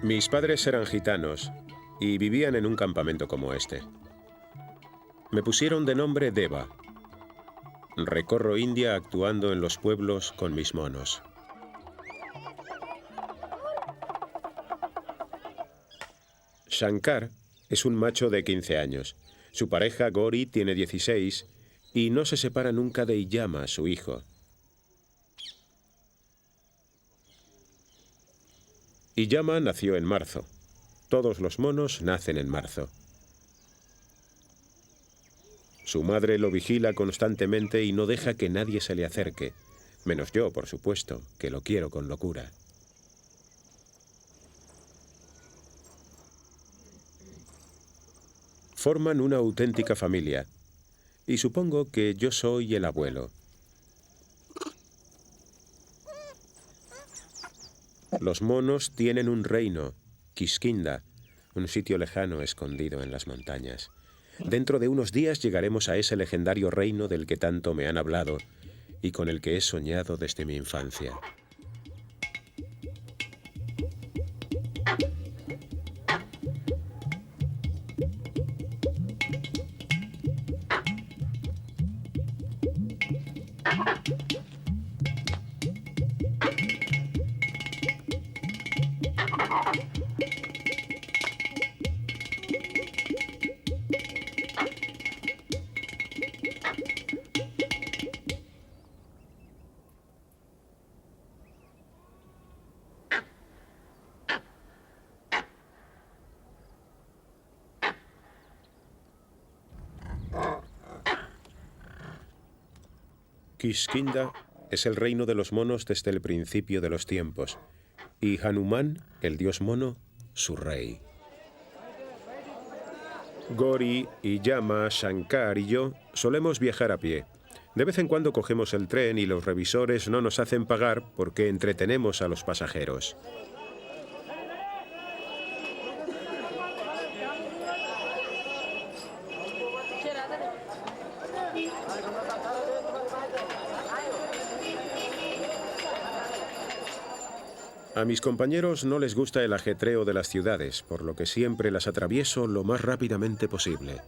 Mis padres eran gitanos y vivían en un campamento como este. Me pusieron de nombre Deva. Recorro India actuando en los pueblos con mis monos. Shankar es un macho de 15 años. Su pareja, Gauri, tiene 16 y no se separa nunca de Iyama, su hijo. Iyama nació en marzo. Todos los monos nacen en marzo. Su madre lo vigila constantemente y no deja que nadie se le acerque, menos yo, por supuesto, que lo quiero con locura. Forman una auténtica familia, y supongo que yo soy el abuelo. Los monos tienen un reino, Kiskindha, un sitio lejano escondido en las montañas. Dentro de unos días llegaremos a ese legendario reino del que tanto me han hablado y con el que he soñado desde mi infancia. Kiskindha es el reino de los monos desde el principio de los tiempos, y Hanuman, el dios mono, su rey. Gauri, Iyama, Shankar y yo solemos viajar a pie. De vez en cuando cogemos el tren y los revisores no nos hacen pagar porque entretenemos a los pasajeros. A mis compañeros no les gusta el ajetreo de las ciudades, por lo que siempre las atravieso lo más rápidamente posible.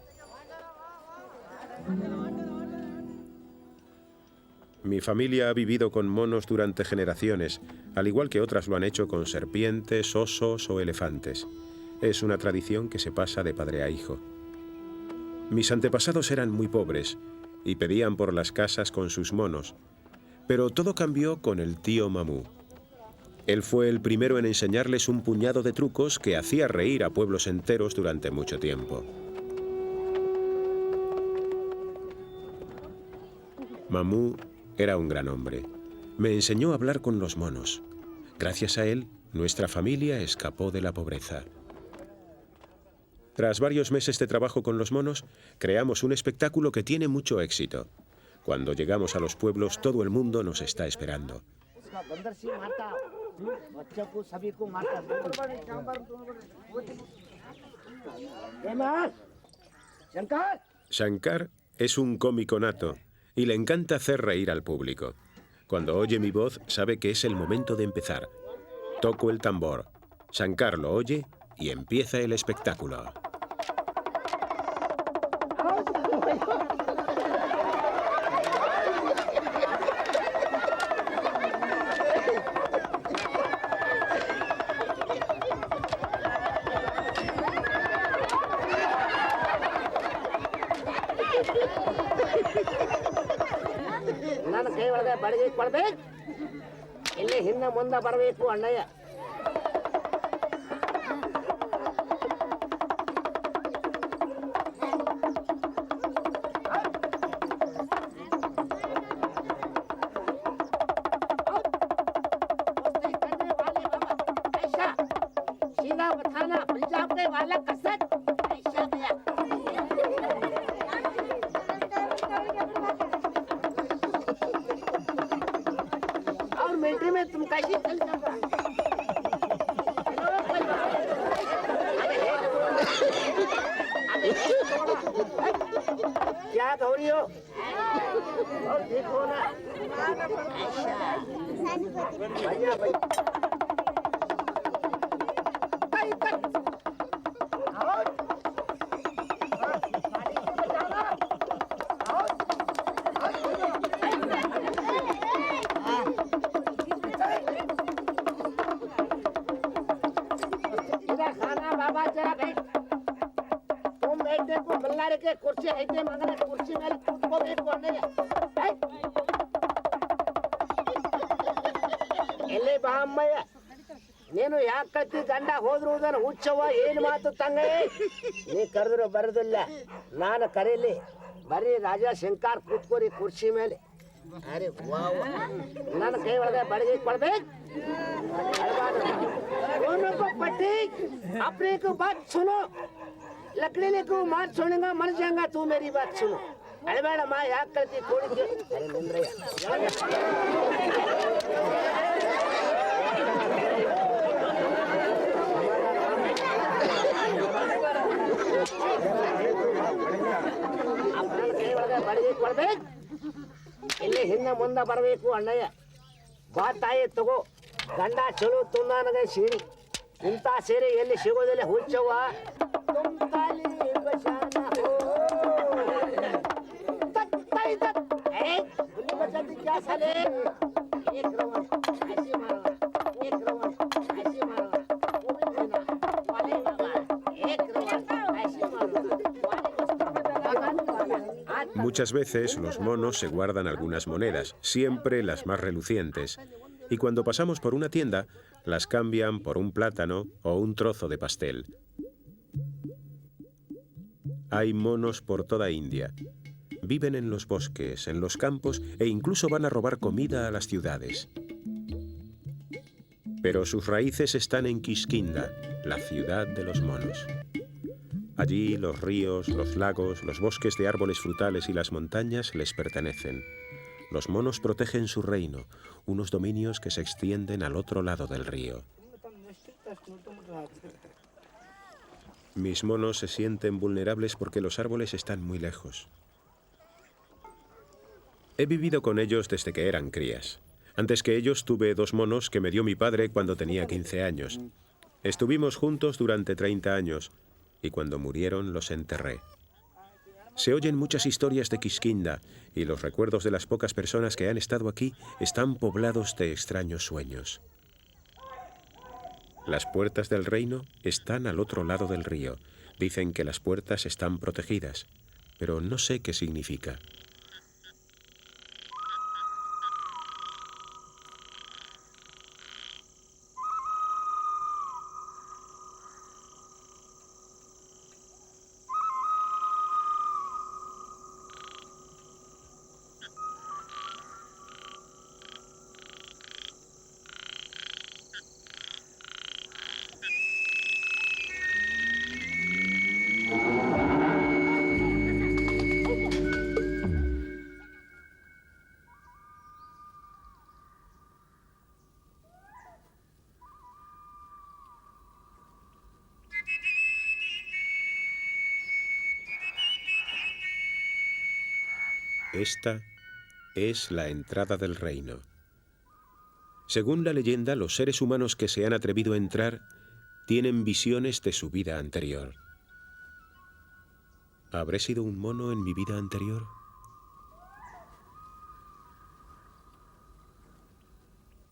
Mi familia ha vivido con monos durante generaciones, al igual que otras lo han hecho con serpientes, osos o elefantes. Es una tradición que se pasa de padre a hijo. Mis antepasados eran muy pobres y pedían por las casas con sus monos, pero todo cambió con el tío Mamú. Él fue el primero en enseñarles un puñado de trucos que hacía reír a pueblos enteros durante mucho tiempo. Mamú era un gran hombre. Me enseñó a hablar con los monos. Gracias a él, nuestra familia escapó de la pobreza. Tras varios meses de trabajo con los monos, creamos un espectáculo que tiene mucho éxito. Cuando llegamos a los pueblos, todo el mundo nos está esperando. Shankar es un cómico nato y le encanta hacer reír al público. Cuando oye mi voz, sabe que es el momento de empezar. Toco el tambor. Shankar lo oye y empieza el espectáculo. देखो मल्लारे के कुर्सी అయితే మగనే కుర్చీ ಮೇಲೆ ಕೂತ್ಕೋಬೇಕು ಅಣ್ಣಯ್ಯ ಎಲ್ಲಿ ಬಾ ಅಮ್ಮಯ್ಯ ನೀನು ಯಾಕತ್ತಿ ಗಂಡ ಹೋದ್ರುವುದನ್ನು ಹುಚ್ಚವ ಏನು ಮಾತು ತಂಗಯ್ಯ ನೀ ಕರೆದ್ರು ಬರೋದಿಲ್ಲ ನಾನು ಕರೀಲಿ ಬರೀ ರಾಜಾ ಶಂಕರ್ ಕೂತ್ಕೋರಿ ಕುರ್ಚಿ ಮೇಲೆ अरे वाह ನನ್ನ ಕೈ ಒಳಗೆ ಬಡಗಿ ಕೊಡ್ಬೇಕು दोनों को पट्टी अपने को बात सुनो लकड़ी को मार छोड़ेगा मर जाएगा तू मेरी बात सुनो अरे बेड़ा माँ याद करती कोड़ी के अरे निंद्रया अपने कई वाले बड़े पड़े इल्ले हिन्ने मुंदा बरಬೇಕು ಅಣ್ಣಯ್ಯ ಬಾತಾಯಿ ತಗೋ ಗಂಡ ಚಲೋ ತುನ್ನಾನಗೆ ಸೀರೆ ಇಂಥ ಸೀರೆ ಎಲ್ಲಿ ಸಿಗೋದಿಲ್ಲ ಹುಚ್ಚವ್ವ तुम काली बशाना हो तक तई तक ए गुल्ली बचाती क्या साले एक रवन ऐसे मारो एक रवन ऐसे मारो वो भी देना वाले बाबा एक रवन ऐसे मारो Muchas veces los monos se guardan algunas monedas, siempre las más relucientes, y cuando pasamos por una tienda, las cambian por un plátano o un trozo de pastel. Hay monos por toda India. Viven en los bosques, en los campos e incluso van a robar comida a las ciudades. Pero sus raíces están en Kiskindha, la ciudad de los monos. Allí los ríos, los lagos, los bosques de árboles frutales y las montañas les pertenecen. Los monos protegen su reino, unos dominios que se extienden al otro lado del río. Mis monos se sienten vulnerables porque los árboles están muy lejos. He vivido con ellos desde que eran crías. Antes que ellos tuve 2 monos que me dio mi padre cuando tenía 15 años. Estuvimos juntos durante 30 años y cuando murieron los enterré. Se oyen muchas historias de Kiskindha y los recuerdos de las pocas personas que han estado aquí están poblados de extraños sueños. Las puertas del reino están al otro lado del río. Dicen que las puertas están protegidas, pero no sé qué significa. Esta es la entrada del reino. Según la leyenda, los seres humanos que se han atrevido a entrar tienen visiones de su vida anterior. ¿Habré sido un mono en mi vida anterior?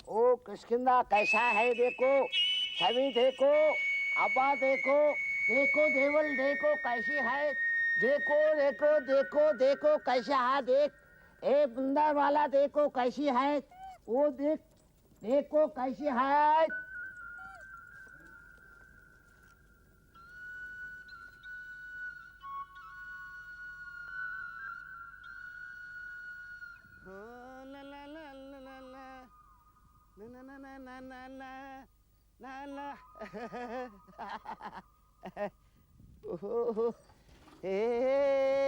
ओ किस्किंदा कैसा है देखो छवि देखो अब्बा देखो देखो देवल देखो कैसी है देखो देखो देखो देखो कैसा है देख ए बंदर वाला देखो कैसी है वो देख देखो कैसी है ला ला ला ला ला ला na na na na na na na na oh hey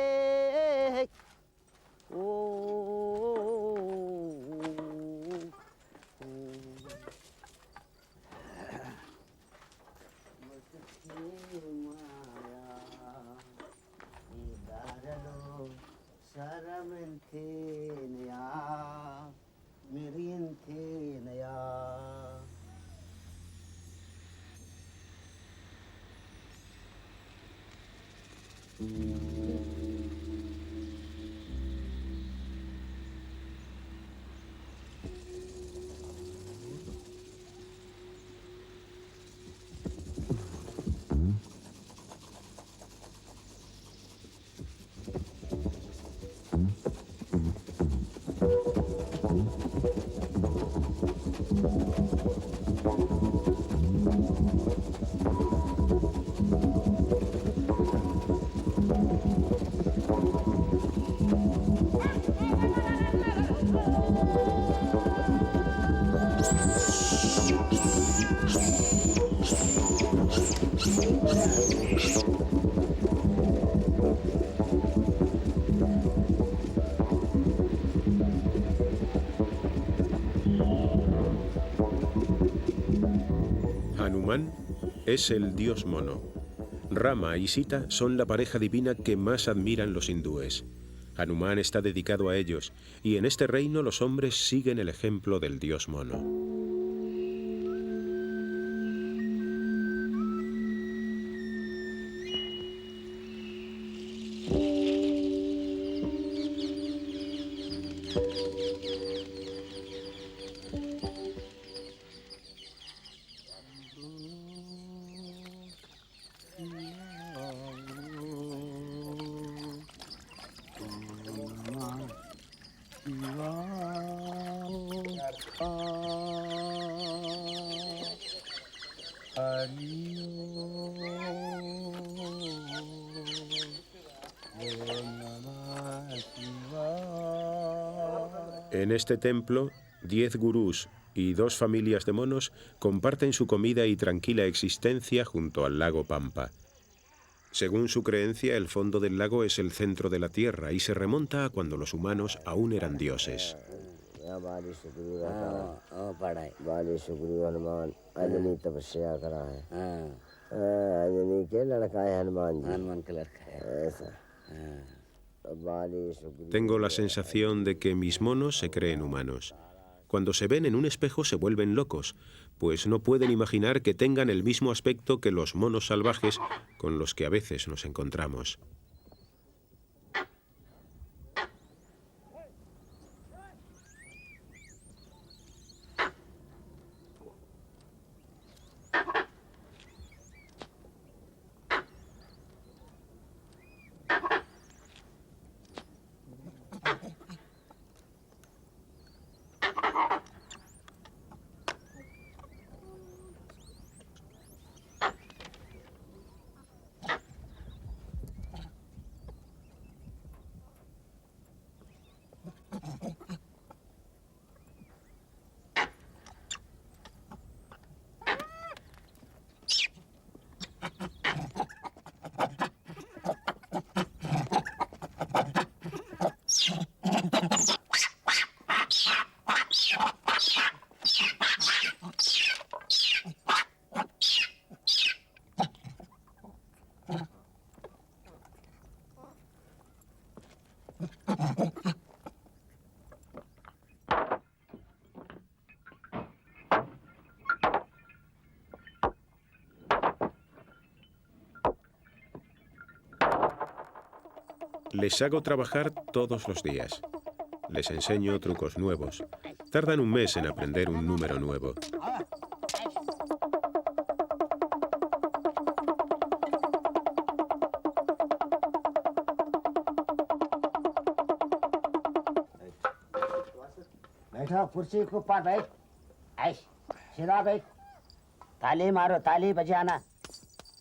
Hanuman es el dios mono. Rama y Sita son la pareja divina que más admiran los hindúes. Hanuman está dedicado a ellos, y en este reino los hombres siguen el ejemplo del dios mono. En este templo, 10 gurús y 2 familias de monos comparten su comida y tranquila existencia junto al lago Pampa. Según su creencia, el fondo del lago es el centro de la tierra y se remonta a cuando los humanos aún eran dioses. Tengo la sensación de que mis monos se creen humanos. Cuando se ven en un espejo se vuelven locos, pues no pueden imaginar que tengan el mismo aspecto que los monos salvajes con los que a veces nos encontramos. Les hago trabajar todos los días. Les enseño trucos nuevos. Tardan un mes en aprender un número nuevo. बैठो कुर्सी के ऊपर बैठ ऐश सीधा बैठ ताली मारो ताली बजाना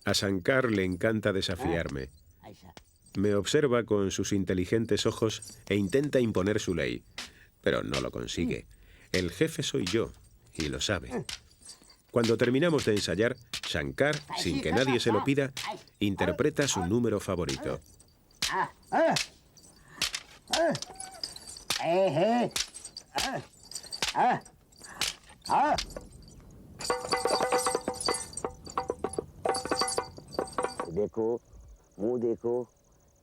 A Shankar le encanta desafiarme. ऐसा Me observa con sus inteligentes ojos e intenta imponer su ley, pero no lo consigue. El jefe soy yo, y lo sabe. Cuando terminamos de ensayar, Shankar, sin que nadie se lo pida, interpreta su número favorito. देखो मुंह देखो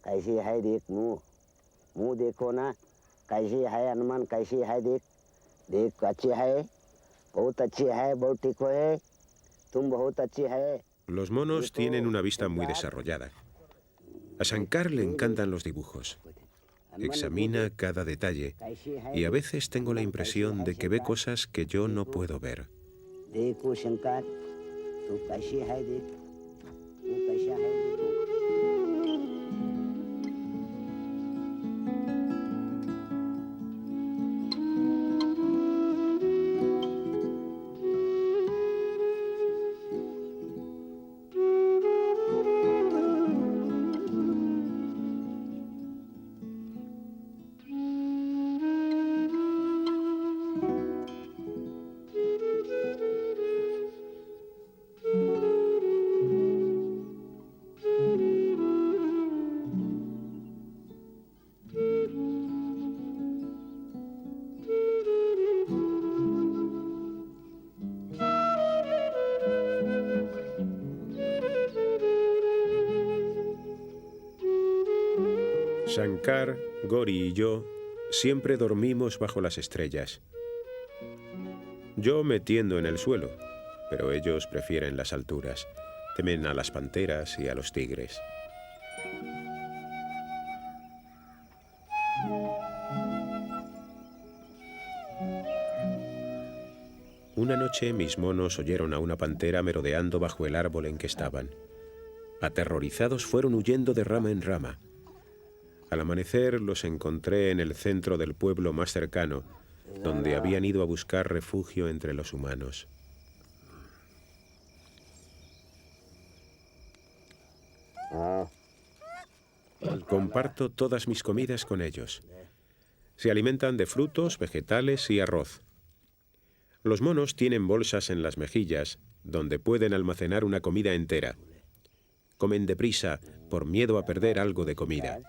कैसी है देख मुंह देखो ना कैसी है हनुमान कैसी है देख देख अच्छी है बहुत ठीक है तुम बहुत अच्छी है. Los monos tienen una vista muy desarrollada. A Shankar le encantan los dibujos. Examina cada detalle y a veces tengo la impresión de que ve cosas que yo no puedo ver. देखो शंकर तू कैसी है देख तू कैसा है देखो. Shankar, Gauri y yo siempre dormimos bajo las estrellas. Yo me tiendo en el suelo, pero ellos prefieren las alturas. Temen a las panteras y a los tigres. Una noche mis monos oyeron a una pantera merodeando bajo el árbol en que estaban. Aterrorizados fueron huyendo de rama en rama. Al amanecer los encontré en el centro del pueblo más cercano, donde habían ido a buscar refugio entre los humanos. Comparto todas mis comidas con ellos. Se alimentan de frutos, vegetales y arroz. Los monos tienen bolsas en las mejillas, donde pueden almacenar una comida entera. Comen deprisa por miedo a perder algo de comida.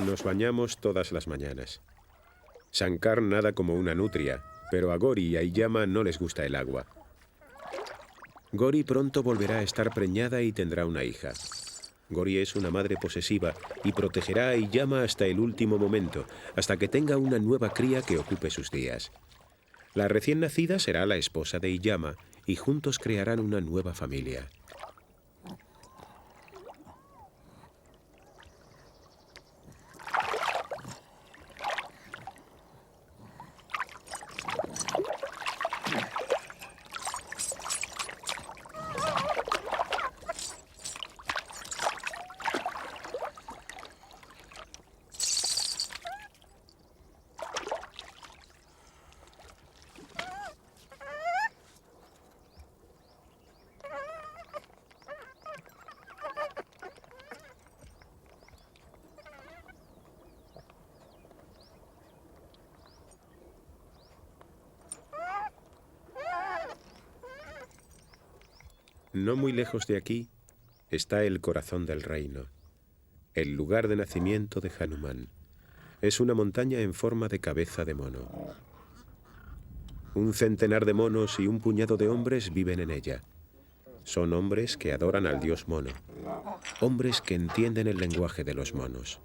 Nos bañamos todas las mañanas. Shankar nada como una nutria, pero a Gauri y a Iyama no les gusta el agua. Gauri pronto volverá a estar preñada y tendrá una hija. Gauri es una madre posesiva y protegerá a Iyama hasta el último momento, hasta que tenga una nueva cría que ocupe sus días. La recién nacida será la esposa de Iyama y juntos crearán una nueva familia. No muy lejos de aquí está el corazón del reino, el lugar de nacimiento de Hanuman. Es una montaña en forma de cabeza de mono. Un centenar de monos y un puñado de hombres viven en ella. Son hombres que adoran al dios mono, hombres que entienden el lenguaje de los monos.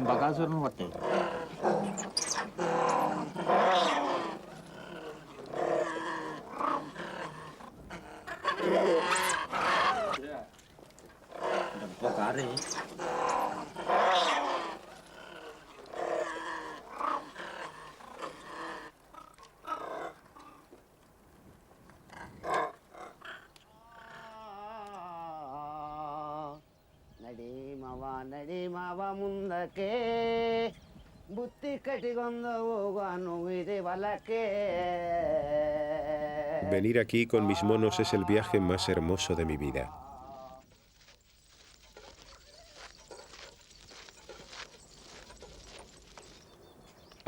Bakasurun hotel. Pokare. ನಡಿ ಮಾವ ಮುಂದಕ್ಕೆ ಬುತ್ತಿ ಕಟ್ಟಿಗೊಂದು ಹೋಗುವನು ಇದೆ ಹೊಲಕ್ಕೆ. Venir aquí con mis monos es el viaje más hermoso de mi vida.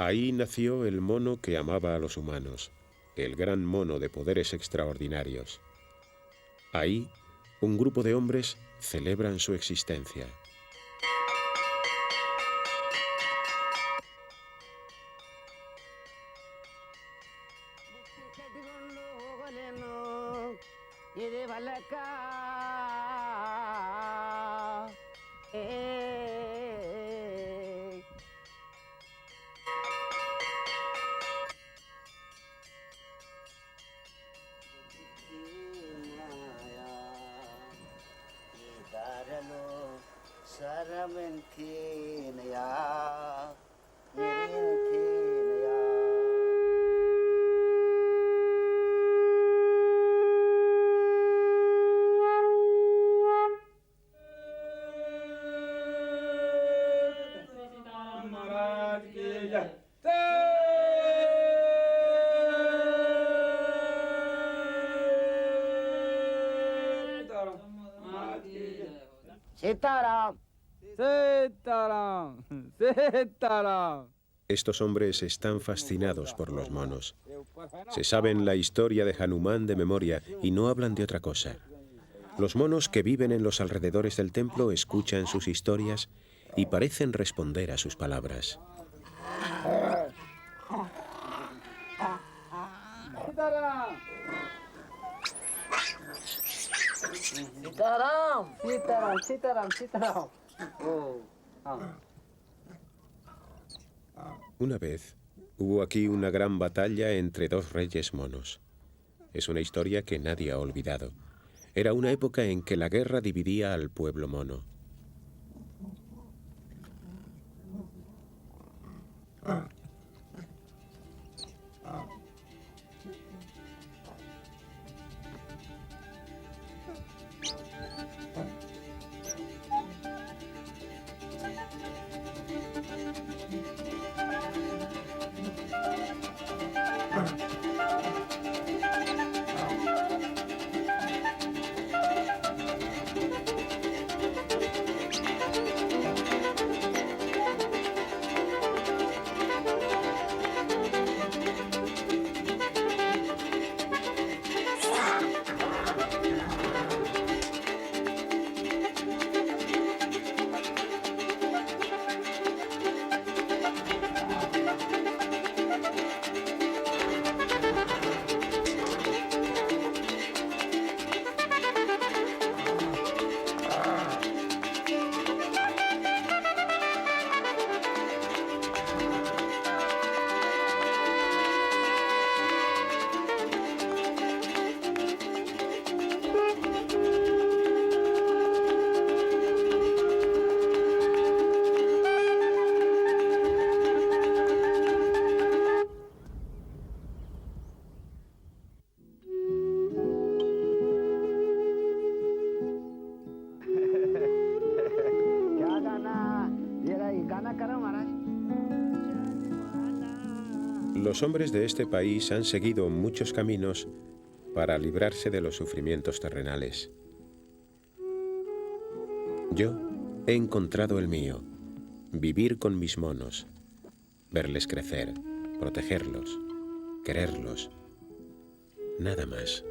Ahí nació el mono que amaba a los humanos, el gran mono de poderes extraordinarios. Ahí, un grupo de hombres celebran su existencia. शर्म थी नया मेरी थी नया महाराज की जय। सीताराम सीताराम Sitaram. Estos hombres están fascinados por los monos. Se saben la historia de Hanuman de memoria y no hablan de otra cosa. Los monos que viven en los alrededores del templo escuchan sus historias y parecen responder a sus palabras. Sitaram सीताराम सीताराम Sitaram Una vez hubo aquí una gran batalla entre dos reyes monos. Es una historia que nadie ha olvidado. Era una época en que la guerra dividía al pueblo mono. Los hombres de este país han seguido muchos caminos para librarse de los sufrimientos terrenales. Yo he encontrado el mío, vivir con mis monos, verles crecer, protegerlos, quererlos, nada más.